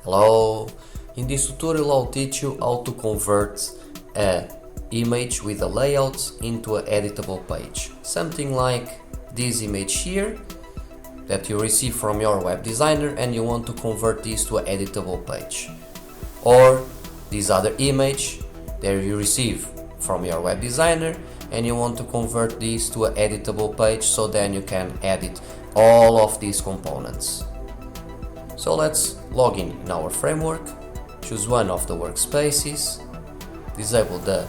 Hello! In this tutorial I'll teach you how to convert an image with a layout into an editable page. Something like this image here that you receive from your web designer and you want to convert this to an editable page. Or this other image that you receive from your web designer and you want to convert this to an editable page, so then you can edit all of these components. So let's log in our framework, choose one of the workspaces, disable the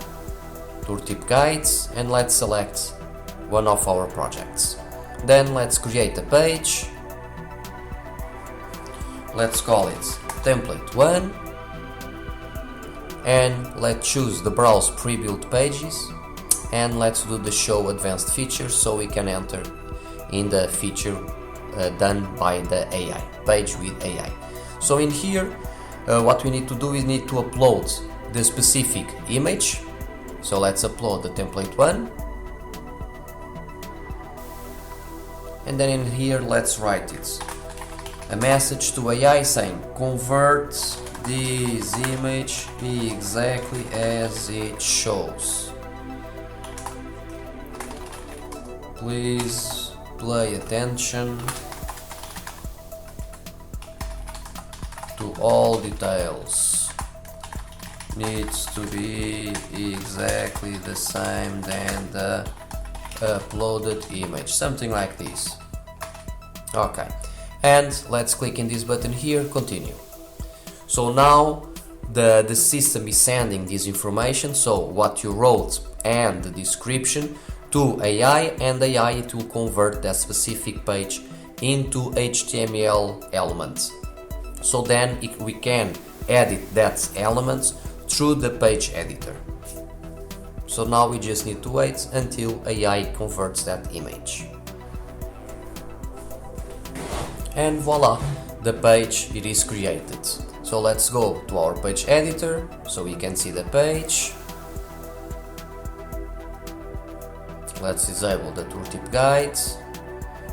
tooltip guides, and let's select one of our projects. Then let's create a page. Let's call it template 1 and let's choose the browse pre-built pages and let's do the show advanced features so we can enter in the feature done by the AI, page with AI. So in here what we need to do is need to upload the specific image. So let's upload the template 1 and then in here let's write it a message to AI saying convert this image exactly as it shows. Please pay attention to all details. Needs to be exactly the same than the uploaded image, something like this. Okay, and let's click in this button here, continue. So now the system is sending this information, so what you wrote and the description, to AI, and AI it will convert that specific page into HTML elements. So then we can edit that element through the page editor. So now we just need to wait until AI converts that image. And voila, the page it is created. So let's go to our page editor so we can see the page. Let's disable the tooltip guides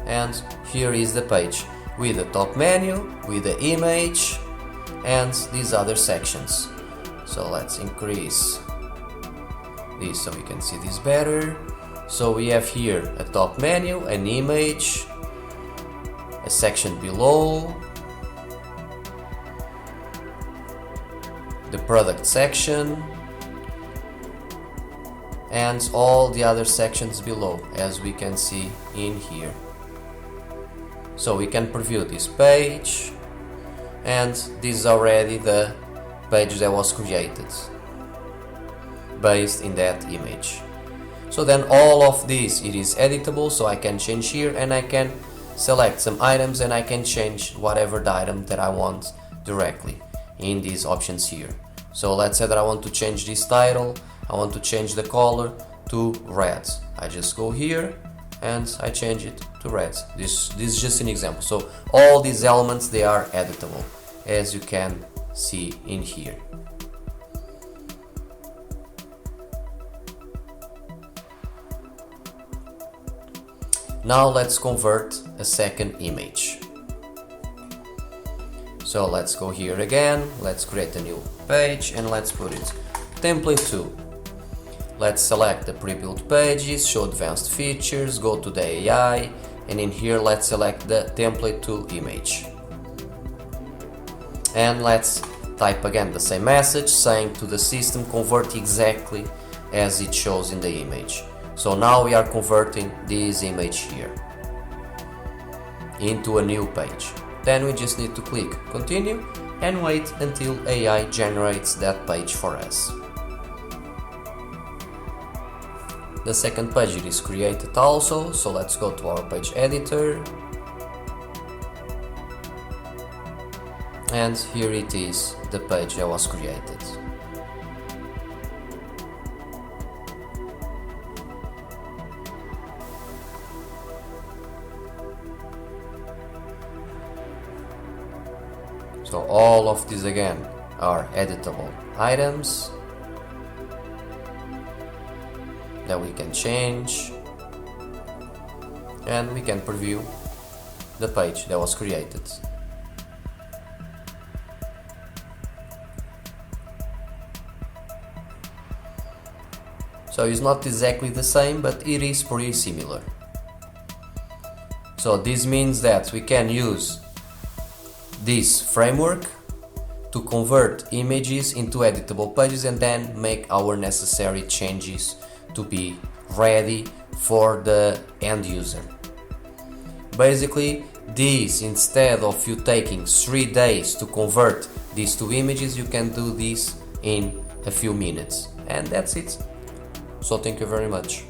and here is the page with the top menu, with the image and these other sections. So let's increase this so we can see this better. So we have here a top menu, an image, a section below, the product section, and all the other sections below, as we can see in here. So we can preview this page, and this is already the page that was created based in that image. So then all of this, it is editable, so I can change here and I can select some items and I can change whatever the item that I want directly in these options here. So let's say that I want to change this title, I want to change the color to red. I just go here and I change it to red. This is just an example. So all these elements, they are editable, as you can see in here. Now let's convert a second image. So let's go here again, let's create a new page and let's put it template 2. Let's select the pre-built pages, show advanced features, go to the AI, and in here let's select the template 2 image. And let's type again the same message saying to the system convert exactly as it shows in the image. So now we are converting this image here into a new page. Then we just need to click continue and wait until AI generates that page for us. The second page it is created also, so let's go to our page editor. And here it is, the page that was created. So all of these again are editable items that we can change and we can preview the page that was created. So it's not exactly the same, but it is pretty similar. So this means that we can use this framework to convert images into editable pages and then make our necessary changes to be ready for the end user. Basically, this, instead of you taking 3 days to convert these 2 images, you can do this in a few minutes. And that's it. So thank you very much.